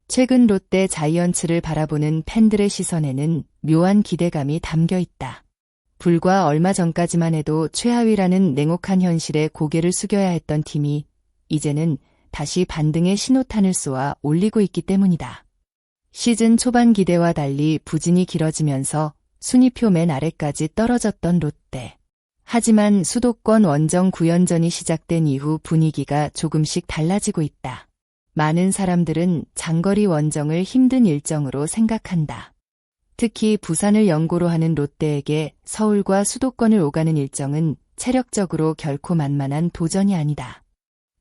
최근 롯데 자이언츠를 바라보는 팬들의 시선에는 묘한 기대감이 담겨 있다. 불과 얼마 전까지만 해도 최하위라는 냉혹한 현실에 고개를 숙여야 했던 팀이 이제는 다시 반등의 신호탄을 쏘아 올리고 있기 때문이다. 시즌 초반 기대와 달리 부진이 길어지면서 순위표 맨 아래까지 떨어졌던 롯데. 하지만 수도권 원정 9연전이 시작된 이후 분위기가 조금씩 달라지고 있다. 많은 사람들은 장거리 원정을 힘든 일정으로 생각한다. 특히 부산을 연고로 하는 롯데에게 서울과 수도권을 오가는 일정은 체력적으로 결코 만만한 도전이 아니다.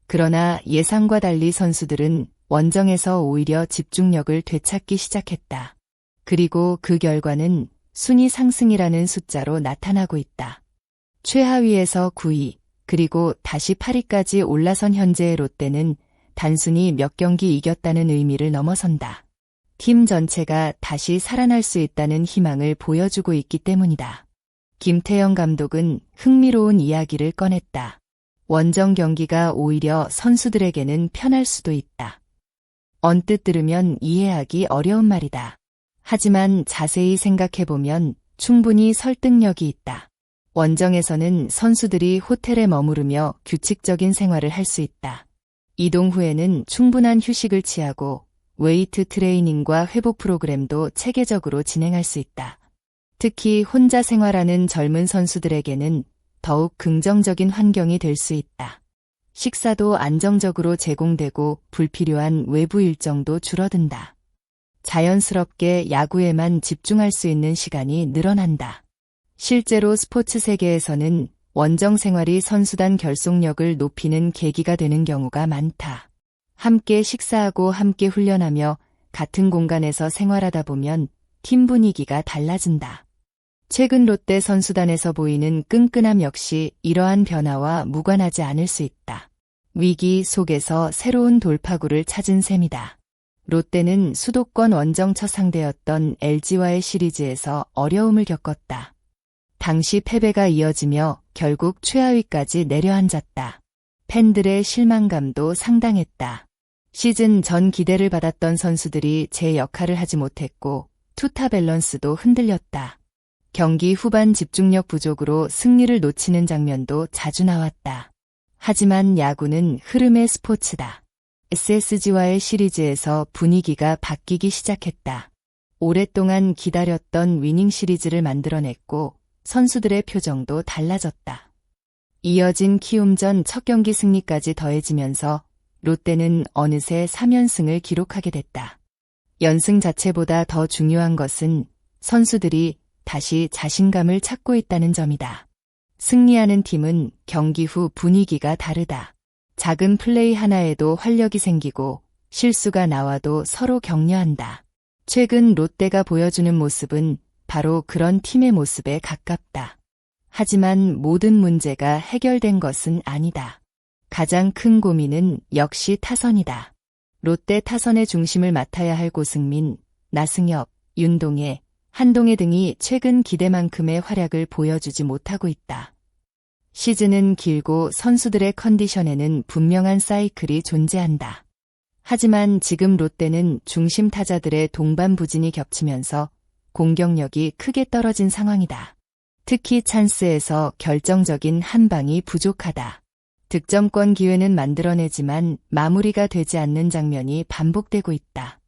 그러나 예상과 달리 선수들은 원정에서 오히려 집중력을 되찾기 시작했다. 그리고 그 결과는 순위 상승이라는 숫자로 나타나고 있다. 최하위에서 9위, 그리고 다시 8위까지 올라선 현재의 롯데는 단순히 몇 경기 이겼다는 의미를 넘어선다. 팀 전체가 다시 살아날 수 있다는 희망을 보여주고 있기 때문이다. 김태형 감독은 흥미로운 이야기를 꺼냈다. 원정 경기가 오히려 선수들에게는 편할 수도 있다. 언뜻 들으면 이해하기 어려운 말이다. 하지만 자세히 생각해보면 충분히 설득력이 있다. 원정에서는 선수들이 호텔에 머무르며 규칙적인 생활을 할 수 있다. 이동 후에는 충분한 휴식을 취하고 웨이트 트레이닝과 회복 프로그램도 체계적으로 진행할 수 있다. 특히 혼자 생활하는 젊은 선수들에게는 더욱 긍정적인 환경이 될 수 있다. 식사도 안정적으로 제공되고 불필요한 외부 일정도 줄어든다. 자연스럽게 야구에만 집중할 수 있는 시간이 늘어난다. 실제로 스포츠 세계에서는 원정 생활이 선수단 결속력을 높이는 계기가 되는 경우가 많다. 함께 식사하고 함께 훈련하며 같은 공간에서 생활하다 보면 팀 분위기가 달라진다. 최근 롯데 선수단에서 보이는 끈끈함 역시 이러한 변화와 무관하지 않을 수 있다. 위기 속에서 새로운 돌파구를 찾은 셈이다. 롯데는 수도권 원정 첫 상대였던 LG와의 시리즈에서 어려움을 겪었다. 당시 패배가 이어지며 결국 최하위까지 내려앉았다. 팬들의 실망감도 상당했다. 시즌 전 기대를 받았던 선수들이 제 역할을 하지 못했고 투타 밸런스도 흔들렸다. 경기 후반 집중력 부족으로 승리를 놓치는 장면도 자주 나왔다. 하지만 야구는 흐름의 스포츠다. SSG와의 시리즈에서 분위기가 바뀌기 시작했다. 오랫동안 기다렸던 위닝 시리즈를 만들어냈고 선수들의 표정도 달라졌다. 이어진 키움전 첫 경기 승리까지 더해지면서 롯데는 어느새 3연승을 기록하게 됐다. 연승 자체보다 더 중요한 것은 선수들이 다시 자신감을 찾고 있다는 점이다. 승리하는 팀은 경기 후 분위기가 다르다. 작은 플레이 하나에도 활력이 생기고 실수가 나와도 서로 격려한다. 최근 롯데가 보여주는 모습은 바로 그런 팀의 모습에 가깝다. 하지만 모든 문제가 해결된 것은 아니다. 가장 큰 고민은 역시 타선이다. 롯데 타선의 중심을 맡아야 할 고승민, 나승엽, 윤동해, 한동해 등이 최근 기대만큼의 활약을 보여주지 못하고 있다. 시즌은 길고 선수들의 컨디션에는 분명한 사이클이 존재한다. 하지만 지금 롯데는 중심 타자들의 동반 부진이 겹치면서 공격력이 크게 떨어진 상황이다. 특히 찬스에서 결정적인 한 방이 부족하다. 득점권 기회는 만들어내지만 마무리가 되지 않는 장면이 반복되고 있다.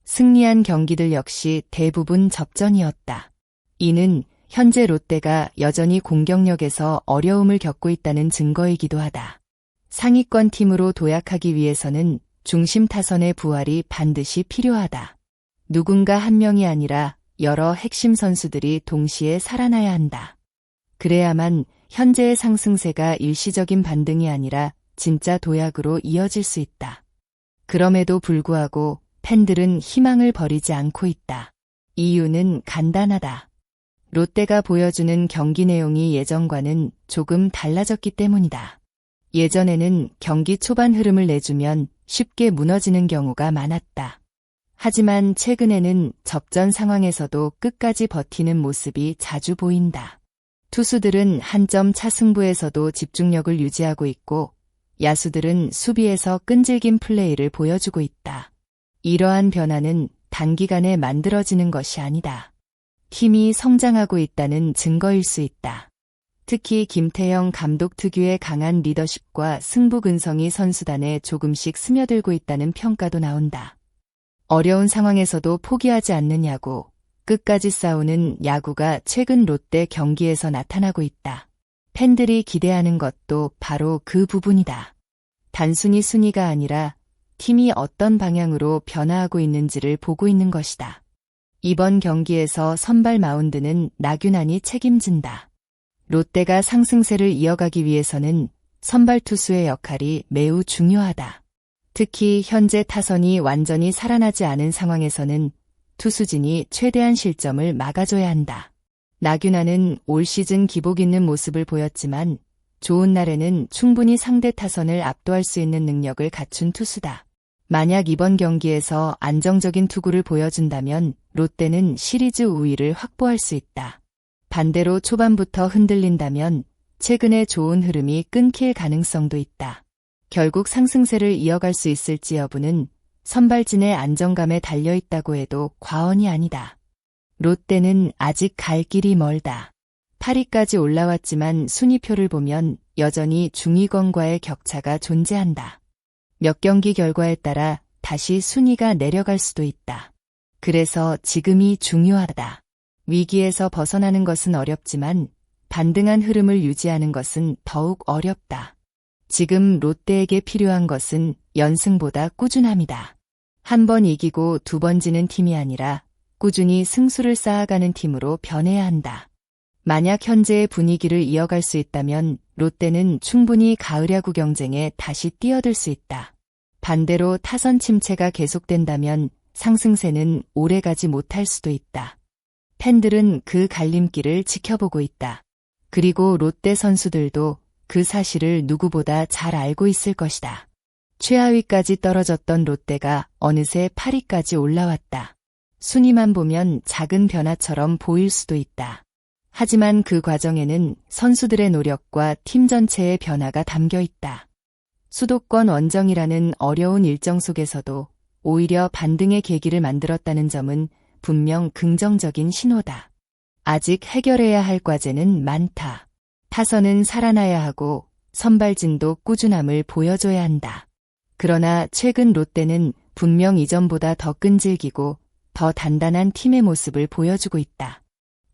승리한 경기들 역시 대부분 접전이었다. 이는 현재 롯데가 여전히 공격력에서 어려움을 겪고 있다는 증거이기도 하다. 상위권 팀으로 도약하기 위해서는 중심 타선의 부활이 반드시 필요하다. 누군가 한 명이 아니라 여러 핵심 선수들이 동시에 살아나야 한다. 그래야만 현재의 상승세가 일시적인 반등이 아니라 진짜 도약으로 이어질 수 있다. 그럼에도 불구하고 팬들은 희망을 버리지 않고 있다. 이유는 간단하다. 롯데가 보여주는 경기 내용이 예전과는 조금 달라졌기 때문이다. 예전에는 경기 초반 흐름을 내주면 쉽게 무너지는 경우가 많았다. 하지만 최근에는 접전 상황에서도 끝까지 버티는 모습이 자주 보인다. 투수들은 한 점 차 승부에서도 집중력을 유지하고 있고 야수들은 수비에서 끈질긴 플레이를 보여주고 있다. 이러한 변화는 단기간에 만들어지는 것이 아니다. 팀이 성장하고 있다는 증거일 수 있다. 특히 김태형 감독 특유의 강한 리더십과 승부근성이 선수단에 조금씩 스며들고 있다는 평가도 나온다. 어려운 상황에서도 포기하지 않는 야구, 끝까지 싸우는 야구가 최근 롯데 경기에서 나타나고 있다. 팬들이 기대하는 것도 바로 그 부분이다. 단순히 순위가 아니라 팀이 어떤 방향으로 변화하고 있는지를 보고 있는 것이다. 이번 경기에서 선발 마운드는 나균안이 책임진다. 롯데가 상승세를 이어가기 위해서는 선발 투수의 역할이 매우 중요하다. 특히 현재 타선이 완전히 살아나지 않은 상황에서는 투수진이 최대한 실점을 막아줘야 한다. 나균안은 올 시즌 기복 있는 모습을 보였지만 좋은 날에는 충분히 상대 타선을 압도할 수 있는 능력을 갖춘 투수다. 만약 이번 경기에서 안정적인 투구를 보여준다면 롯데는 시리즈 우위를 확보할 수 있다. 반대로 초반부터 흔들린다면 최근의 좋은 흐름이 끊길 가능성도 있다. 결국 상승세를 이어갈 수 있을지 여부는 선발진의 안정감에 달려있다고 해도 과언이 아니다. 롯데는 아직 갈 길이 멀다. 8위까지 올라왔지만 순위표를 보면 여전히 중위권과의 격차가 존재한다. 몇 경기 결과에 따라 다시 순위가 내려갈 수도 있다. 그래서 지금이 중요하다. 위기에서 벗어나는 것은 어렵지만 반등한 흐름을 유지하는 것은 더욱 어렵다. 지금 롯데에게 필요한 것은 연승보다 꾸준함이다. 한 번 이기고 두 번 지는 팀이 아니라 꾸준히 승수를 쌓아가는 팀으로 변해야 한다. 만약 현재의 분위기를 이어갈 수 있다면 롯데는 충분히 가을 야구 경쟁에 다시 뛰어들 수 있다. 반대로 타선 침체가 계속된다면 상승세는 오래가지 못할 수도 있다. 팬들은 그 갈림길을 지켜보고 있다. 그리고 롯데 선수들도 그 사실을 누구보다 잘 알고 있을 것이다. 최하위까지 떨어졌던 롯데가 어느새 8위까지 올라왔다. 순위만 보면 작은 변화처럼 보일 수도 있다. 하지만 그 과정에는 선수들의 노력과 팀 전체의 변화가 담겨 있다. 수도권 원정이라는 어려운 일정 속에서도 오히려 반등의 계기를 만들었다는 점은 분명 긍정적인 신호다. 아직 해결해야 할 과제는 많다. 타선은 살아나야 하고 선발진도 꾸준함을 보여줘야 한다. 그러나 최근 롯데는 분명 이전보다 더 끈질기고 더 단단한 팀의 모습을 보여주고 있다.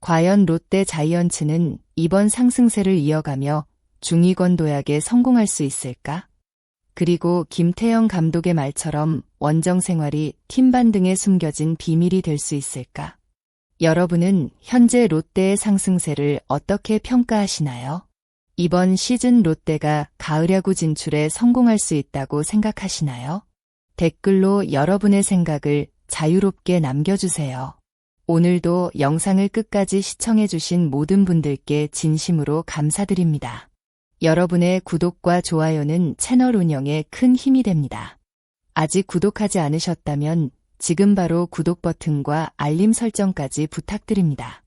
과연 롯데 자이언츠는 이번 상승세를 이어가며 중위권 도약에 성공할 수 있을까? 그리고 김태형 감독의 말처럼 원정 생활이 팀 반등에 숨겨진 비밀이 될 수 있을까? 여러분은 현재 롯데의 상승세를 어떻게 평가하시나요? 이번 시즌 롯데가 가을 야구 진출에 성공할 수 있다고 생각하시나요? 댓글로 여러분의 생각을 자유롭게 남겨주세요. 오늘도 영상을 끝까지 시청해주신 모든 분들께 진심으로 감사드립니다. 여러분의 구독과 좋아요는 채널 운영에 큰 힘이 됩니다. 아직 구독하지 않으셨다면 지금 바로 구독 버튼과 알림 설정까지 부탁드립니다.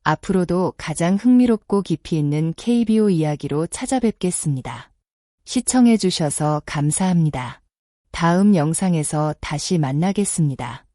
앞으로도 가장 흥미롭고 깊이 있는 KBO 이야기로 찾아뵙겠습니다. 시청해주셔서 감사합니다. 다음 영상에서 다시 만나겠습니다.